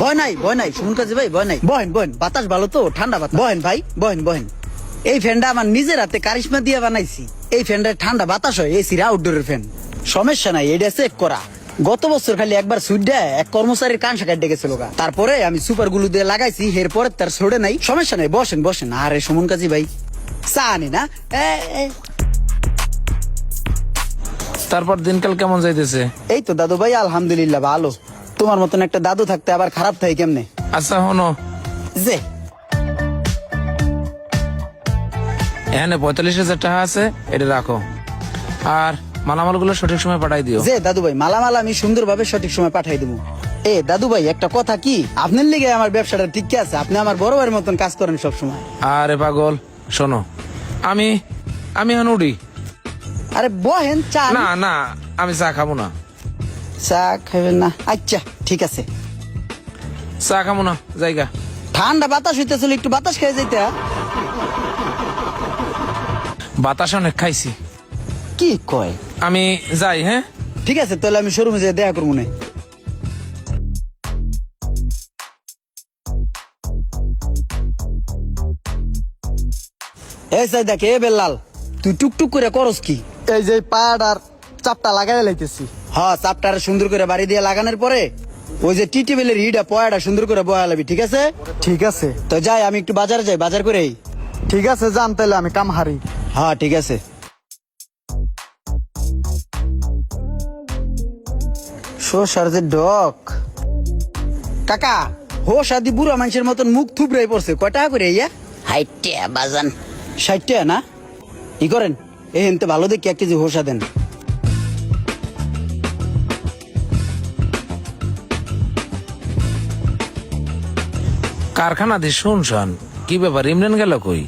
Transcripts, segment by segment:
ভয় নাই সুমন কাজী ভাই ভয় নাই। বহেন বহেন, বাতাস ভালো তো, ঠান্ডা বাতাস। বহেন ভাই, বহেন বহেন। এই ফ্যানটা আমার নিজের হাতে কারিশমা দিয়ে বানাইছি। এই ফ্যানটা ঠান্ডা বাতাস হয়, এসির আউটডোরের ফ্যান। সমস্যা নাই, এটা চেক করা। গত বছর খালি একবার সুইট দেয় এক কর্মচারীর কান শাখায় ডেকেছিল। তারপরে আমি সুপার গুলো দিয়ে লাগাইছি, এরপরে তার ছড়ে নাই। সমস্যা নাই, বসেন বসেন। আরে সুমন কাজী ভাই চা আনি না। তারপর দিনকাল কেমন যাইতেছে? এই তো দাদু ভাই আলহামদুলিল্লাহ ভালো। তোমার মতন একটা দাদু থাকতে আবার খারাপ থাকে কেমনে? আচ্ছা হনো, যে এখানে 45,000 টাকা আছে, এটা রাখো। আর মালামালগুলো সঠিক সময় পাঠাই দিও। যে দাদু ভাই মালামাল আমি সুন্দরভাবে সঠিক সময় পাঠাই দেবো। এ দাদু ভাই একটা কথা কি, আপনার লিগে আমার ব্যবসাটা ঠিক আছে। আপনি আমার বড় ভাইয়ের মতন কাজ করেন সব সময়। আরে পাগল শোনো, আমি এখন উঠি। আরে বহেন, চা না না, আমি চা খাবো না। চা খাবেন না? আচ্ছা ঠিক আছে। চা খাবো না, জায়গা ঠান্ডা বাতাস হইতেছিল, একটু বাতাস খেয়ে যাইতে। বাতাস অনেক খাইছি। কি কয়? আমি যাই। হ্যাঁ ঠিক আছে, তাহলে আমি শোরুমে যেয়ে দেখা করবো না। এই সাই দেখে এ বেল্লাল, তুই টুকটুক করে করস কি? এই যে পাড় আর চাপটা লাগাই লাইতেছি। হ্যাঁ, চাপটার সুন্দর করে বাড়ি দিয়ে লাগানোর পরে ওই যে টি টেবিলের ইটা পয়াটা সুন্দর করে বয়া লাবি, ঠিক আছে? ঠিক আছে তো যাই, আমি একটু বাজারে যাই, বাজার করেই। ঠিক আছে, যান তাহলে, আমি কাম হারি। হ্যাঁ ঠিক আছে। শোষার যে ডক কাকা, হোস আদি বুড়া মানুষের মতন মুখ থুবড়াই পড়ছে। কয় টাকা করে ইয়া? 60 টাকা বাজান। 60 টাকা না? ই করেন, এই হেনতে ভালো দেখি 1 কেজি হোসা দেন। কারখানা দিয়ে শুনছান কি ব্যাপার? ইমরান গেল কই?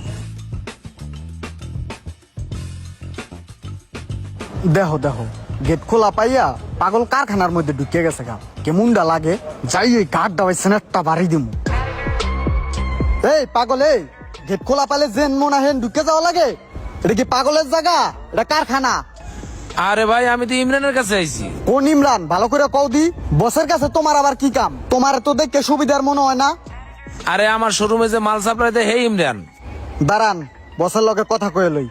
দেখো দেখো, গেট খোলা পাইয়া পাগল কারখানার মধ্যে ঢুকে গেছে। গা কেমনটা লাগে, যাই ওই কাঠটা ওই সেনেটটা বাড়ি দিম। এই পাগল, এই গেট খোলা পাইলে জেন মনে হেন ঢুকে যাওয়া লাগে? এটা কি পাগলের জায়গা? এটা কারখানা। আরে ভাই, আমি তো ইমরানের কাছে আইছি। কোন ইমরান? ভালো করে কও দি। বসের কাছে তোমার আবার কি কাম? তোমার তো দেখে সুবিধার মনে হয় না। আরে আমার শোরুমে যে মাল সাপ্লাই দেয়, হে ইমরান। দাঁড়ান, বসের লগে কথা কয়ে লই।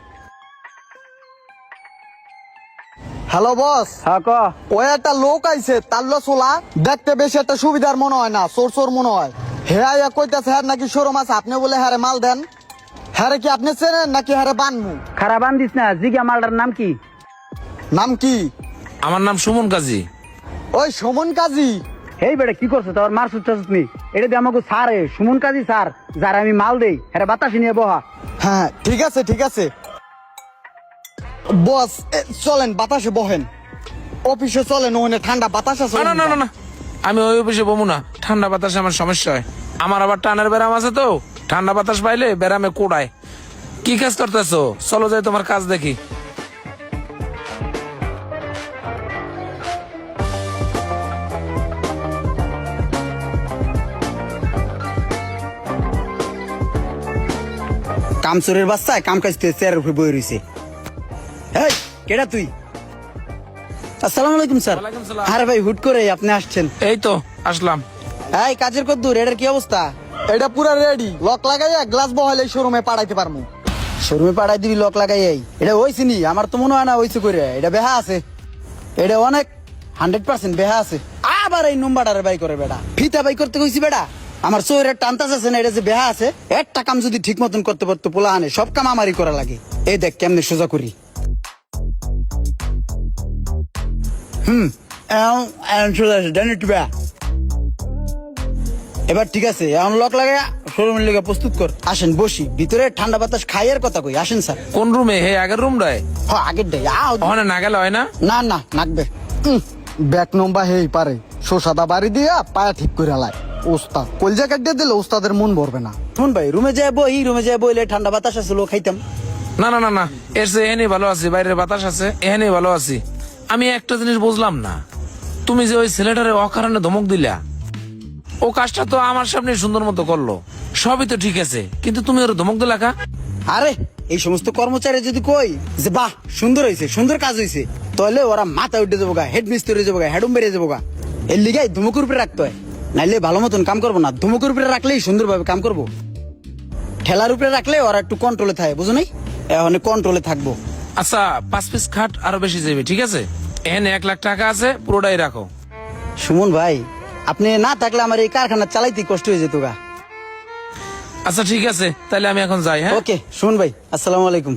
Hello boss. হ্যাঁ ক। ওই একটা লোক আইছে, তাল্লো চোলা দেখতে বেশি একটা সুবিধার মনে হয় না, চোর চোর মনে হয়। হে আইয়া কইতাছে হ্যার নাকি শোরুম আছে, আপনি বলে হ্যারে মাল দেন। হ্যারে কি আপনি চেনেন নাকি হ্যারে বানমু? খারাপ আনদিস না, জিগা মালটার নাম কি? নাম কি? আমার নাম সুমন কাজী। ওই সুমন কাজী? এই বেটা কি করছো তোর? মার সুচ্ছাস নি? এটা দিয়ে আমাকে স্যার, সুমন কাজী স্যার, যারা আমি মাল দেই হ্যাঁ বাতাসে নিয়ে বহা। হ্যাঁ ঠিক আছে ঠিক আছে বস, চলেন বাতাসে বহেন। অফিসে চলেন, ওখানে ঠান্ডা বাতাস আছে। না না না না, আমি ওই অফিসে বমু না। ঠান্ডা বাতাসে আমার সমস্যা হয়। আমার আবার টানের ব্যারাম আছে, তো ঠান্ডা বাতাস পাইলে ব্যারামে কোড়ায়। কি কাজ করতেছো? চলো যাই, তোমার কাজ দেখি। কামচোরের বাচ্চায় কাম কাজ চেয়ারের উপরে বই রয়েছে। এই কেডা তুই? আসসালামু আলাইকুম স্যার। ওয়ালাইকুম সালাম। আরে ভাই, হুট করে আপনি আসছেন? এই তো আসলাম। এই কাজের কদ্দুর, এটার কি অবস্থা? এটা পুরা রেডি, লক লাগাইয়া গ্লাস বহাইলে শোরুমে পাঠাইতে পারমু। শোরুমে পাঠাই দিবি লক লাগাই? এটা হইছে নি? আমার তো মনে হয় না হইছে করে। এটা বেহা আছে, এটা অনেক 100% বেহা আছে। আবার এই নম্বরটারে বাই করে বেটা, ফিতা বাই করতে কইছি বেটা। আমার চোরের টানতাস আছে না, এটা যে বেহা আছে। একটা কাম যদি ঠিক মতন করতে পারতো পোলা আনে, সব কাম আমারই করা লাগে। এই দেখ কেমনে সোজা করি। এবার ঠিক আছে, এখন লক লাগাই শোরুমের লেগে প্রস্তুত কর। আসেন বসি, ভিতরে ঠান্ডা বাতাস খাইয়ের কথা কই। আসেন স্যার। কোন রুমে? হে আগের রুমটায়? হ্যাঁ আগের ডাই। ওখানে না গেলে হয় না? না না, নাকবে। ব্যাক নম্বর হেই পারে, শোষাদা বাড়ি দিয়া পায়া ঠিক করে লাই। ওস্তাদ কলজা কাটিয়ে দিলে ওস্তাদের মন ভরবে না। শুন ভাই, রুমে যায় বই, রুমে যায় বইলে ঠান্ডা বাতাস আছে, লো খাইতাম। না না না না, এর সে এখানেই ভালো আছি। বাইরের বাতাস আছে, এখানেই ভালো আছি। আমি একটা জিনিস বুঝলাম না, তুমি যে ওই ছেলেটারে অকারণে ধমক দিলা, ও কাজটা তো আমার সামনে সুন্দর মতো করলো, সবই তো ঠিক আছে, কিন্তু তুমি ওর ধমক দিলা কা? আরে এই সমস্ত কর্মচারী যদি কই যে বাহ সুন্দর হয়েছে, সুন্দর কাজ হয়েছে, তাহলে ওরা মাথা উঠে যাবো গা, হেড মিস্ত্রি হয়ে যাবো গা, হেডুম বেড়ে যাবো গা। এর লিগাই ধুমুকুর উপরে রাখতে হয়। নাইলে ভালো মতন কাম করবো না। ধমকের উপরে রাখলেই সুন্দরভাবে কাম করবো। ঠেলার উপরে রাখলে ওরা একটু কন্ট্রোলে থাকে, বুঝো নাই? এখন কন্ট্রোলে থাকবো। আচ্ছা 5 পিস খাট আরো বেশি যাবে, ঠিক আছে? এখানে 1 লাখ টাকা আছে, পুরোটাই রাখো। সুমন ভাই, আপনি না থাকলে আমার এই কারখানা চালাইতে কষ্ট হয়ে যেত গা। আচ্ছা ঠিক আছে, তাহলে আমি এখন যাই। হ্যাঁ, ওকে সুমন ভাই, আসসালামু আলাইকুম।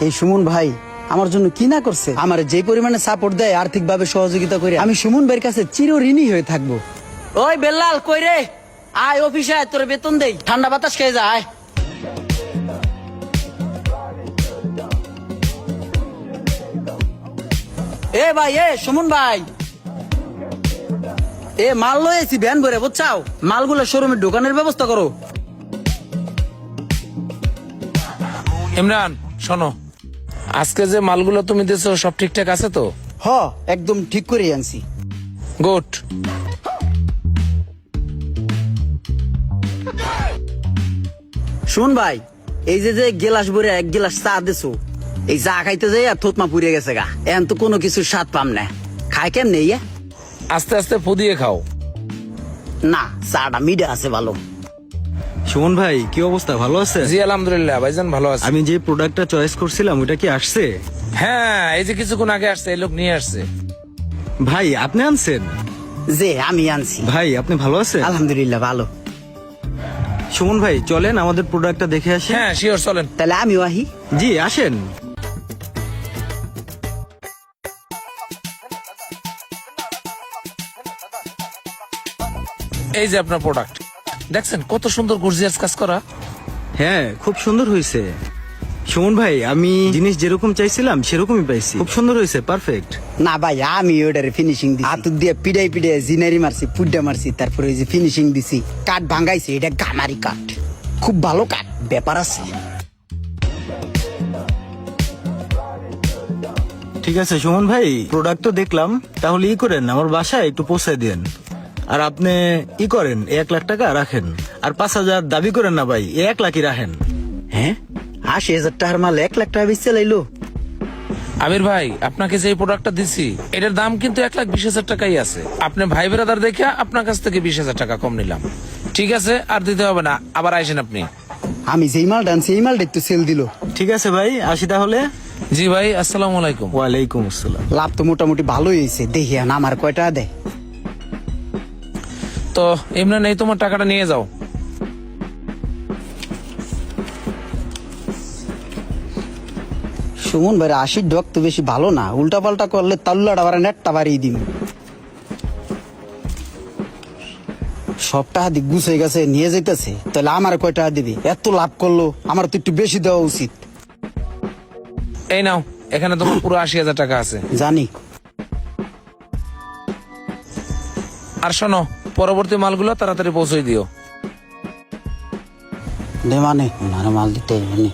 এই সুমন ভাই আমার জন্য কি না করছে, আমার যে পরিমাণে সাপোর্ট দেয়, আর্থিক ভাবে সহযোগিতা করে, আমি সুমন ভাইয়ের কাছে চিরঋণী হয়ে থাকবো। ওই বেল্লাল কই রে, আয় অফিসে আয়, তোর বেতন দেই, ঠান্ডা বাতাস খেয়ে যা, আয়। এ ভাই, এ সুমন ভাই, এ মাল লয়েছি ভ্যান ভরে, বুঝছাও? মালগুলো শোরুমে ঢোকানোর ব্যবস্থা করো। ইমরান শোনো, আজকে যে মালগুলো তুমি দিয়েছো সব ঠিকঠাক আছে তো? হ, একদম ঠিক করে আনছি। গুড। শুন ভাই, এই যে যে গেলাস ভরে 1 গিলাস চা দিছো, এই চা খাইতে যাই আর থতমা পুড়ে গেছে গা। এখন তো কোনো কিছু স্বাদ পাম না। খাই কেমনে ইয়া? আস্তে আস্তে ফুদিয়ে খাও। না, চাটা মিঠা আছে ভালো। সুমন ভাই কি অবস্থা, ভালো আছে? জি আলহামদুলিল্লাহ ভাইজান, ভালো আছে। আমি যে প্রোডাক্টটা চয়েস করছিলাম ওটা কি আসছে? হ্যাঁ, এই যে কিছুক্ষণ আগে আসছে, এই লোক নিয়ে আসছে। ভাই আপনি আনছেন? যে আমি আনছি। ভাই আপনি ভালো আছেন? আলহামদুলিল্লাহ ভালো। সুমন ভাই চলেন আমাদের প্রোডাক্টটা দেখে আসি। হ্যাঁ শিওর, চলেন। তাহলে আমিও আহি। জি আসেন। এই যে আপনার প্রোডাক্ট, দেখছেন কত সুন্দর গর্জিয়াস কাজ করা। হ্যাঁ খুব সুন্দর হয়েছে। সুমন ভাই আমি জিনিস যেরকম চাইছিলাম সেরকমই পাইছি, খুব সুন্দর হয়েছে, পারফেক্ট। না ভাই, আমি ওটারে ফিনিশিং দিছি, হাত দিয়ে পিড়াই পিড়াই জিনারি মারছি, পুড্ডা মারছি, তারপরে ওই যে ফিনিশিং দিছি। কাঠ ভাঙাইছি, এটা গামারি কাঠ, খুব ভালো কাঠ, ব্যাপার আছে। ঠিক আছে সুমন ভাই, প্রোডাক্ট তো দেখলাম, তাহলে ই করেন আমার বাসায় একটু পৌঁছে দেন। আর আপনি ই করেন 1 লাখ টাকা রাখেন, আর 5,000 দাবি করেন না ভাই, 1 লাখই রাখেন। হ্যাঁ, 80,000 টাকার মাল 1 লাখ টাকা বেচে লাইলো। আমির ভাই, আপনাকে যে প্রোডাক্টটা দিছি এটার দাম কিন্তু 1,20,000 টাকাই আছে। আপনি ভাই ব্রাদার দেখে আপনার কাছ থেকে 20,000 টাকা কম নিলাম, ঠিক আছে? আর দিতে হবে না, আবার আইসেন আপনি। আমি যেই মালটা আনছি এই মালটা একটু সেল দিল। ঠিক আছে ভাই, আসি তাহলে। জি ভাই, আসসালামু আলাইকুম। ওয়ালাইকুম আসসালাম। লাভ তো মোটামুটি ভালোই হয়েছে, দেখি এখন আমার কয়টা দেয়। তো ইমরান, এই তোমার টাকাটা নিয়ে যাও। সুমন ভাই 80 ডক তো বেশি ভালো না, উল্টা পাল্টা করলে তাল্লাটা বাড়া নেটটা বাড়িয়ে দিন। সব টাকা দিক গুছ হয়ে গেছে, নিয়ে যাইতেছে, তাহলে আমার কয় টাকা দিবি? এত লাভ করলো, আমার তো একটু বেশি দেওয়া উচিত। এই নাও, এখানে তোমার পুরো 80,000 টাকা আছে। জানি। আর শোনো, পরবর্তী মালগুলো তাড়াতাড়ি পৌঁছে দিও। দে মানে ওনারে মাল দিতে মানে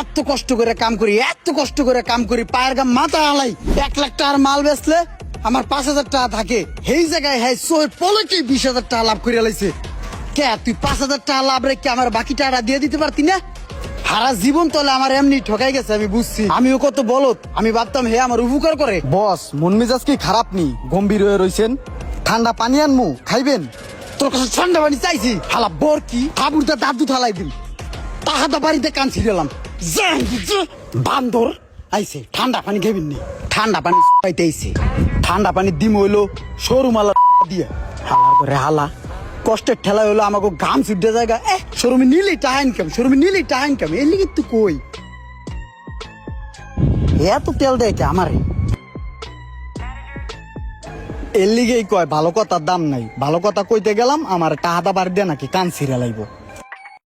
এত কষ্ট করে কাম করি, এত কষ্ট করে কাম করি, পায়ের গাম মাথা আলাই। 1 লাখ টাকার মাল বেচলে আমার 5,000 টাকা থাকে, সেই জায়গায় হ্যাঁ সোয়ের পলকে 20,000 টাকা লাভ করে লাইছে। কে তুই 5,000 টাকা লাভ রেখে আমার বাকি টাকাটা দিয়ে দিতে পারতি না? সারা জীবন তলে আমার এমনি ঠকাই গেছে, আমি বুঝছি। আমিও কত বলত, আমি ভাবতাম হে আমার উপকার করে। বস মন মেজাজ কি খারাপ নি? গম্ভীর হয়ে রইছেন। ঠান্ডা পানি আনমু, খাইবেন? তোর কাছে ঠান্ডা পানি চাইছি, হালা বর কি হাবুরটা দাদু থালাই দিন, তাহাদা বাড়িতে কান ছিড়ালাম। বান্দর আইছে, ঠান্ডা পানি খাইবেন নি? ঠান্ডা পানি পাইতে আইছে, ঠান্ডা পানি দিম হইলো সরু মালা দিয়ে, হালার করে হালা কষ্টের ঠেলা হইলো আমাকে ঘাম ছুটে জায়গা। শোরুমে নিলেই টাকা ইনকাম, শোরুমে নিলেই টাকা ইনকাম, এর লিগে তুই কই এত তেল দেয় কে আমারে? এর লিগেই কয় ভালো কথার দাম নাই, ভালো কথা কইতে গেলাম আমার টাহাদা বাড়ি দিয়ে নাকি কান ছিঁড়ে লাইব।